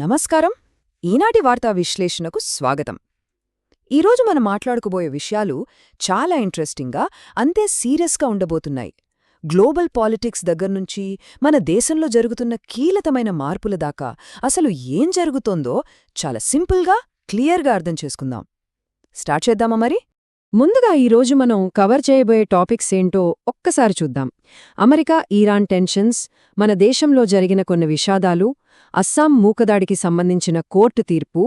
నమస్కారం. ఈనాటి వార్తా విశ్లేషణకు స్వాగతం. ఈరోజు మనం మాట్లాడుకోబోయే విషయాలు చాలా ఇంట్రెస్టింగ్గా, అంతే సీరియస్గా ఉండబోతున్నాయి. గ్లోబల్ పాలిటిక్స్ దగ్గర్నుంచి మన దేశంలో జరుగుతున్న కీలకమైన మార్పుల దాకా అసలు ఏం జరుగుతోందో చాలా సింపుల్గా, క్లియర్గా అర్థం చేసుకుందాం. స్టార్ట్ చేద్దామా మరి? ముందుగా ఈరోజు మనం కవర్ చేయబోయే టాపిక్స్ ఏంటో ఒక్కసారి చూద్దాం. అమెరికా ఇరాన్ టెన్షన్స్, మన దేశంలో జరిగిన కొన్ని విషాదాలు, అస్సాం మూకదాడికి సంబంధించిన కోర్టు తీర్పు,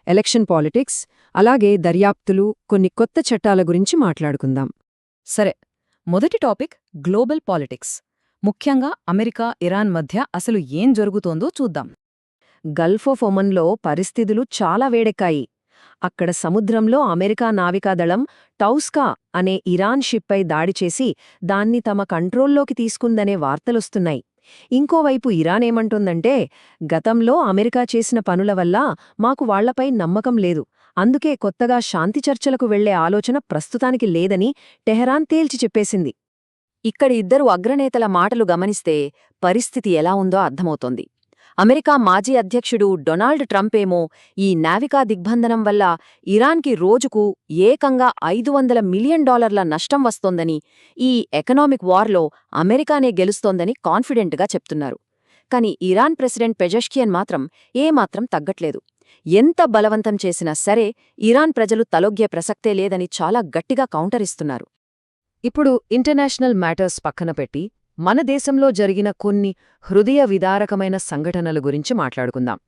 ఎలక్షన్ పాలిటిక్స్, అలాగే దర్యాప్తులు, కొన్ని కొత్త చట్టాల గురించి మాట్లాడుకుందాం. సరే, మొదటి టాపిక్ గ్లోబల్ పాలిటిక్స్. ముఖ్యంగా అమెరికా ఇరాన్ మధ్య అసలు ఏం జరుగుతోందో చూద్దాం. గల్ఫ్ ఆఫ్ ఒమన్లో పరిస్థితులు చాలా వేడెక్కాయి. అక్కడ సముద్రంలో అమెరికా నావికాదళం టౌస్కా అనే ఇరాన్ షిప్పై దాడి చేసి దాన్ని తమ కంట్రోల్లోకి తీసుకుందనే వార్తలొస్తున్నాయి. ఇంకోవైపు ఇరాన్ ఏమంటుందంటే, గతంలో అమెరికా చేసిన పనుల వల్ల మాకు వాళ్లపై నమ్మకం లేదు, అందుకే కొత్తగా శాంతి చర్చలకు వెళ్లే ఆలోచన ప్రస్తుతానికి లేదని టెహరాన్ తేల్చి చెప్పేసింది. ఇక్కడ ఇద్దరు అగ్రనేతల మాటలు గమనిస్తే పరిస్థితి ఎలా ఉందో అర్థమవుతోంది. అమెరికా మాజీ అధ్యక్షుడు డొనాల్డ్ ట్రంపేమో ఈ నావికా దిగ్బంధనం వల్ల ఇరాన్కి రోజుకు ఏకంగా $500 మిలియన్ నష్టం వస్తోందని, ఈ ఎకనామిక్ వార్లో అమెరికానే గెలుస్తోందని కాన్ఫిడెంట్గా చెప్తున్నారు. కాని ఇరాన్ ప్రెసిడెంట్ పెజెష్కియన్ మాత్రం ఏమాత్రం తగ్గట్లేదు. ఎంత బలవంతం చేసినా సరే ఇరాన్ ప్రజలు తలొగ్గే ప్రసక్తే లేదని చాలా గట్టిగా కౌంటరిస్తున్నారు. ఇప్పుడు ఇంటర్నేషనల్ మ్యాటర్స్ పక్కన పెట్టి మన దేశంలో జరిగిన కొన్ని హృదయ విదారకమైన సంఘటనల గురించి మాట్లాడుకుందాం.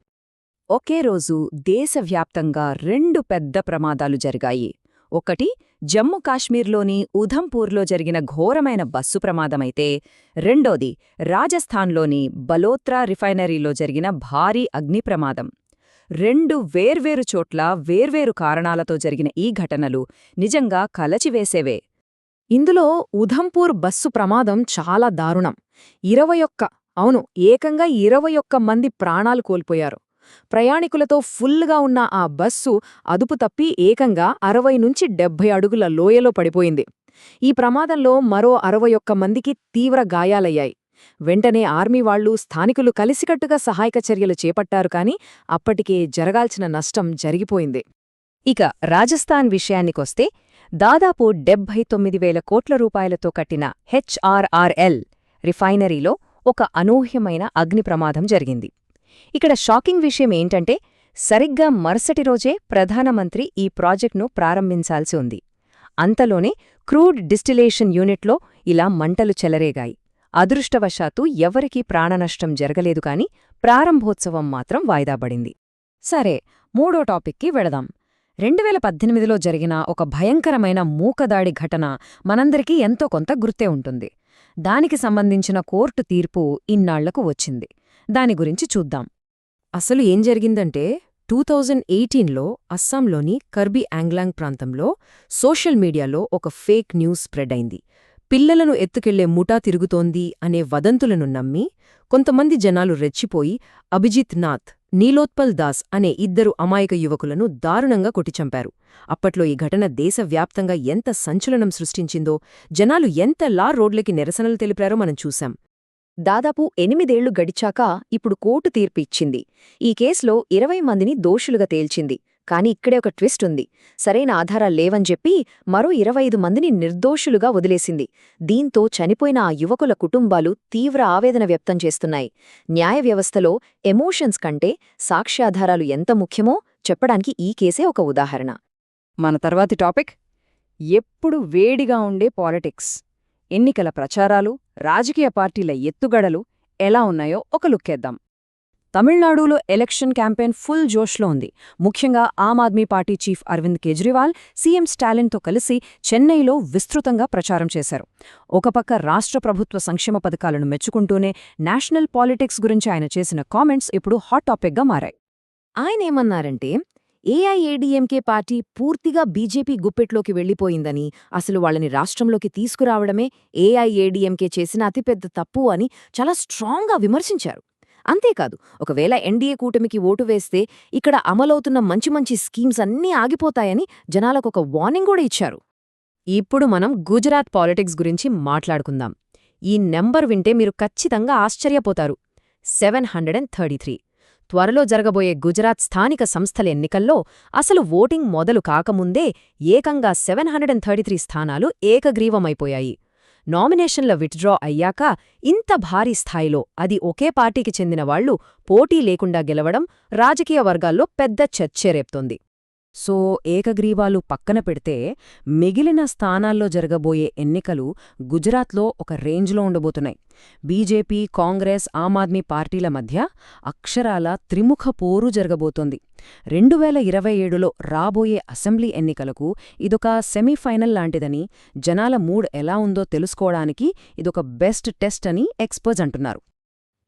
ఒకే రోజు దేశవ్యాప్తంగా 2 పెద్ద ప్రమాదాలు జరిగాయి. ఒకటి జమ్మూ కాశ్మీర్లోని ఉధంపూర్లో జరిగిన ఘోరమైన బస్సు ప్రమాదమైతే, రెండోది రాజస్థాన్లోని బలోత్రా రిఫైనరీలో జరిగిన భారీ అగ్ని ప్రమాదం. 2 వేర్వేరు చోట్ల వేర్వేరు కారణాలతో జరిగిన ఈ ఘటనలు నిజంగా కలచివేసేవే. ఇందులో ఉధంపూర్ బస్సు ప్రమాదం చాలా దారుణం. 21 మంది ప్రాణాలు కోల్పోయారు. ప్రయాణికులతో ఫుల్గా ఉన్న ఆ బస్సు అదుపు తప్పి ఏకంగా 60 నుంచి 70 అడుగుల లోయలో పడిపోయింది. ఈ ప్రమాదంలో మరో 61 మందికి తీవ్ర గాయాలయ్యాయి. వెంటనే ఆర్మీ వాళ్లు, స్థానికులు కలిసికట్టుగా సహాయక చర్యలు చేపట్టారు. కాని అప్పటికే జరగాల్సిన నష్టం జరిగిపోయింది. ఇక రాజస్థాన్ విషయానికొస్తే, దాదాపు 79,000 కోట్ల రూపాయలతో కట్టిన హెచ్ఆర్ఆర్ఎల్ రిఫైనరీలో ఒక అనూహ్యమైన అగ్ని ప్రమాదం జరిగింది. ఇక్కడ షాకింగ్ విషయం ఏంటంటే, సరిగ్గా మరుసటి రోజే ప్రధానమంత్రి ఈ ప్రాజెక్టును ప్రారంభించాల్సి ఉంది. అంతలోనే క్రూడ్ డిస్టిలేషన్ యూనిట్లో ఇలా మంటలు చెలరేగాయి. అదృష్టవశాత్తు ఎవరికీ ప్రాణనష్టం జరగలేదు, కాని ప్రారంభోత్సవం మాత్రం వాయిదాపడింది. సరే, మూడో టాపిక్కి వెళదాం. 2018లో జరిగిన ఒక భయంకరమైన మూకదాడి ఘటన మనందరికీ ఎంతో కొంత గుర్తే ఉంటుంది. దానికి సంబంధించిన కోర్టు తీర్పు ఇన్నాళ్లకు వచ్చింది. దాని గురించి చూద్దాం. అసలు ఏం జరిగిందంటే, 2018లో అస్సాంలోని కర్బీ ఆంగ్లాంగ్ ప్రాంతంలో సోషల్ మీడియాలో ఒక ఫేక్ న్యూస్ స్ప్రెడ్ అయింది. పిల్లలను ఎత్తుకెళ్లే ముఠా తిరుగుతోంది అనే వదంతులను నమ్మి కొంతమంది జనాలు రెచ్చిపోయి అభిజిత్ నాథ్, నీలోత్పల్ దాస్ అనే 2 అమాయక యువకులను దారుణంగా కొట్టిచంపారు. అప్పట్లో ఈ ఘటన దేశవ్యాప్తంగా ఎంత సంచలనం సృష్టించిందో, జనాలు ఎంతలా రోడ్లకి నిరసనలు తెలిపారో మనం చూశాం. దాదాపు 8 ఏళ్లు గడిచాక ఇప్పుడు కోర్టు తీర్పు ఇచ్చింది. ఈ కేసులో 20 మందిని దోషులుగా తేల్చింది. కాని ఇక్కడే ఒక ట్విస్ట్ ఉంది. సరైన ఆధారాలు లేవని చెప్పి మరో 25 మందిని నిర్దోషులుగా వదిలేసింది. దీంతో చనిపోయిన ఆ యువకుల కుటుంబాలు తీవ్ర ఆవేదన వ్యక్తం చేస్తున్నాయి. న్యాయ వ్యవస్థలో ఎమోషన్స్ కంటే సాక్ష్యాధారాలు ఎంత ముఖ్యమో చెప్పడానికి ఈ కేసే ఒక ఉదాహరణ. మన తర్వాతి టాపిక్ ఎప్పుడు వేడిగా ఉండే పాలిటిక్స్. ఎన్నికల ప్రచారాలు, రాజకీయ పార్టీల ఎత్తుగడలు ఎలా ఉన్నాయో ఒక లుక్కేద్దాం. తమిళనాడులో ఎలక్షన్ క్యాంపెయిన్ ఫుల్ జోష్లో ఉంది. ముఖ్యంగా ఆమ్ ఆద్మీ పార్టీ చీఫ్ అరవింద్ కేజ్రీవాల్ సీఎం స్టాలిన్తో కలిసి చెన్నైలో విస్తృతంగా ప్రచారం చేశారు. ఒక పక్క రాష్ట్ర ప్రభుత్వ సంక్షేమ పథకాలను మెచ్చుకుంటూనే నేషనల్ పాలిటిక్స్ గురించి ఆయన చేసిన కామెంట్స్ ఇప్పుడు హాట్ టాపిక్గా మారాయి. ఆయనేమన్నారంటే, ఏఐఏడీఎంకే పార్టీ పూర్తిగా బీజేపీ గుప్పెట్లోకి వెళ్లిపోయిందని, అసలు వాళ్ళని రాష్ట్రంలోకి తీసుకురావడమే ఏఐఏడీఎంకే చేసిన అతిపెద్ద తప్పు అని చాలా స్ట్రాంగ్గా విమర్శించారు. అంతేకాదు, ఒకవేళ ఎన్డీఏ కూటమికి ఓటు వేస్తే ఇక్కడ అమలవుతున్న మంచి మంచి స్కీమ్స్ అన్నీ ఆగిపోతాయని జనాలకొక వార్నింగ్ కూడా ఇచ్చారు. ఇప్పుడు మనం గుజరాత్ పాలిటిక్స్ గురించి మాట్లాడుకుందాం. ఈ నెంబర్ వింటే మీరు ఖచ్చితంగా ఆశ్చర్యపోతారు. 733. త్వరలో జరగబోయే గుజరాత్ స్థానిక సంస్థల ఎన్నికల్లో అసలు ఓటింగ్ మొదలు కాకముందే ఏకంగా 733 స్థానాలు ఏకగ్రీవమైపోయాయి. నామినేషన్ల విత్డ్రా అయ్యాక ఇంత భారీ స్థాయిలో అది ఒకే పార్టీకి చెందిన వాళ్లు పోటీ లేకుండా గెలవడం రాజకీయ వర్గాల్లో పెద్ద చర్చే రేపుతోంది. సో ఏకగ్రీవాలు పక్కన పెడితే మిగిలిన స్థానాల్లో జరగబోయే ఎన్నికలు గుజరాత్లో ఒక రేంజ్లో ఉండబోతున్నాయి. బీజేపీ, కాంగ్రెస్, ఆమ్ ఆద్మీ పార్టీల మధ్య అక్షరాల త్రిముఖ పోరు జరగబోతోంది. 2027లో రాబోయే అసెంబ్లీ ఎన్నికలకు ఇదొక సెమీఫైనల్ లాంటిదని, జనాల మూడ్ ఎలా ఉందో తెలుసుకోవడానికి ఇదొక బెస్ట్ టెస్ట్ అని ఎక్స్పర్ట్స్ అంటున్నారు.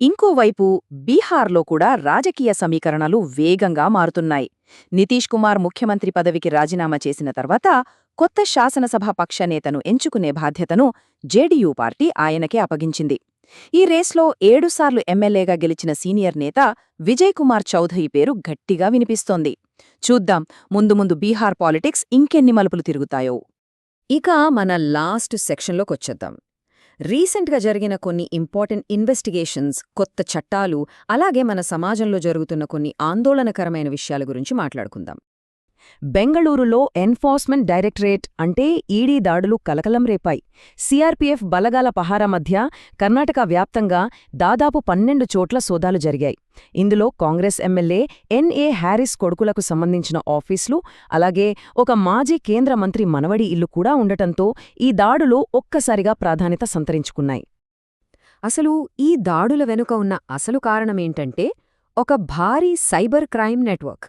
ఇంకోవైపు బీహార్లో కూడా రాజకీయ సమీకరణలు వేగంగా మారుతున్నాయి. నితీష్ కుమార్ ముఖ్యమంత్రి పదవికి రాజీనామా చేసిన తర్వాత కొత్త శాసనసభ పక్ష నేతను ఎంచుకునే బాధ్యతను జేడీయూ పార్టీ ఆయనకే అప్పగించింది. ఈ రేస్లో 7 సార్లు ఎమ్మెల్యేగా గెలిచిన సీనియర్ నేత విజయ్ కుమార్ చౌధరి పేరు గట్టిగా వినిపిస్తోంది. చూద్దాం ముందు ముందు బీహార్ పాలిటిక్స్ ఇంకెన్ని మలుపులు తిరుగుతాయో. ఇక మన లాస్ట్ సెక్షన్లోకొచ్చేద్దాం. రీసెంట్గా జరిగిన కొన్ని ఇంపార్టెంట్ ఇన్వెస్టిగేషన్స్, కొత్త చట్టాలు, అలాగే మన సమాజంలో జరుగుతున్న కొన్ని ఆందోళనకరమైన విషయాల గురించి మాట్లాడుకుందాం. బెంగళూరులో ఎన్ఫోర్స్మెంట్ డైరెక్టరేట్ అంటే ఈడీ దాడులు కలకలం రేపాయి. సీఆర్పీఎఫ్ బలగాల పహారా మధ్య కర్ణాటక వ్యాప్తంగా దాదాపు 12 చోట్ల సోదాలు జరిగాయి. ఇందులో కాంగ్రెస్ ఎమ్మెల్యే ఎన్ఏ హ్యారిస్ కొడుకులకు సంబంధించిన ఆఫీసులు, అలాగే ఒక మాజీ కేంద్ర మంత్రి మనవడి ఇల్లు కూడా ఉండటంతో ఈ దాడులు ఒక్కసారిగా ప్రాధాన్యత సంతరించుకున్నాయి. అసలు ఈ దాడుల వెనుక ఉన్న అసలు కారణమేంటంటే ఒక భారీ సైబర్ క్రైమ్ నెట్వర్క్.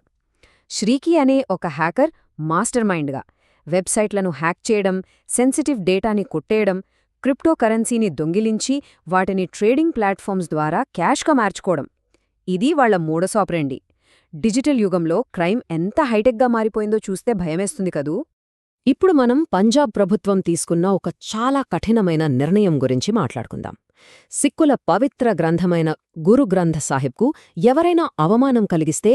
శ్రీకి అనే ఒక హ్యాకర్ మాస్టర్ మైండ్గా వెబ్సైట్లను హ్యాక్ చేయడం, సెన్సిటివ్ డేటాని కొట్టేయడం, క్రిప్టోకరెన్సీని దొంగిలించి వాటిని ట్రేడింగ్ ప్లాట్ఫామ్స్ ద్వారా క్యాష్గా మార్చుకోవడం, ఇది వాళ్ల మోడస్ ఆపరెండి. డిజిటల్ యుగంలో క్రైమ్ ఎంత హైటెక్గా మారిపోయిందో చూస్తే భయమేస్తుంది కదూ. ఇప్పుడు మనం పంజాబ్ ప్రభుత్వం తీసుకున్న ఒక చాలా కఠినమైన నిర్ణయం గురించి మాట్లాడుకుందాం. సిక్కుల పవిత్ర గ్రంథమైన గురు గ్రంథ సాహిబ్కు ఎవరైనా అవమానం కలిగిస్తే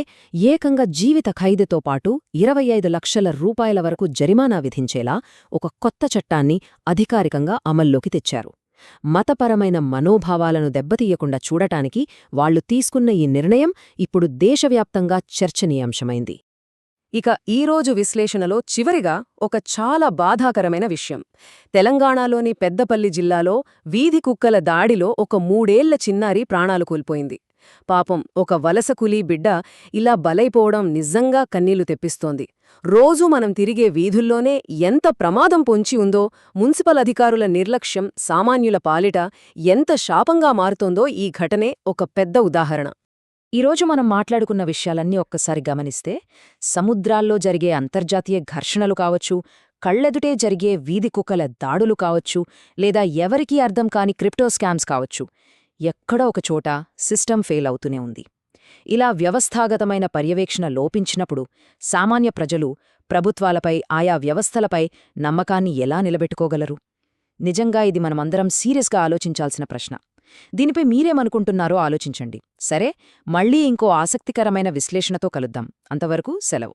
ఏకంగా జీవిత ఖైదుతో పాటు 25 లక్షల రూపాయల వరకు జరిమానా విధించేలా ఒక కొత్త చట్టాన్ని అధికారికంగా అమల్లోకి తెచ్చారు. మతపరమైన మనోభావాలను దెబ్బతీయకుండా చూడటానికి వాళ్లు తీసుకున్న ఈ నిర్ణయం ఇప్పుడు దేశవ్యాప్తంగా చర్చనీయాంశమైంది. ఇక ఈరోజు విశ్లేషణలో చివరిగా ఒక చాలా బాధాకరమైన విషయం. తెలంగాణలోని పెద్దపల్లి జిల్లాలో వీధి కుక్కల దాడిలో ఒక 3 ఏళ్ల చిన్నారి ప్రాణాలు కోల్పోయింది. పాపం ఒక వలస కూలీ బిడ్డ ఇలా బలైపోవడం నిజంగా కన్నీళ్లు తెప్పిస్తోంది. రోజూ మనం తిరిగే వీధుల్లోనే ఎంత ప్రమాదం పొంచి ఉందో, మున్సిపల్ అధికారుల నిర్లక్ష్యం సామాన్యుల పాలిట ఎంత శాపంగా మారుతోందో ఈ ఘటనే ఒక పెద్ద ఉదాహరణ. ఈరోజు మనం మాట్లాడుకున్న విషయాలన్నీ ఒక్కసారి గమనిస్తే, సముద్రాల్లో జరిగే అంతర్జాతీయ ఘర్షణలు కావచ్చు, కళ్లెదుటే జరిగే వీధి కుక్కల దాడులు కావచ్చు, లేదా ఎవరికీ అర్థం కాని క్రిప్టో స్కామ్స్ కావచ్చు, ఎక్కడో ఒక చోట సిస్టమ్ ఫెయిల్ అవుతూనే ఉంది. ఇలా వ్యవస్థాగతమైన పర్యవేక్షణ లోపించినప్పుడు సామాన్య ప్రజలు ప్రభుత్వాలపై, ఆయా వ్యవస్థలపై నమ్మకాన్ని ఎలా నిలబెట్టుకోగలరు? నిజంగా ఇది మనమందరం సీరియస్గా ఆలోచించాల్సిన ప్రశ్న. దీనిపై మీరేమనుకుంటున్నారో ఆలోచించండి. సరే, మళ్ళీ ఇంకో ఆసక్తికరమైన విశ్లేషణతో కలుద్దాం. అంతవరకు సెలవు.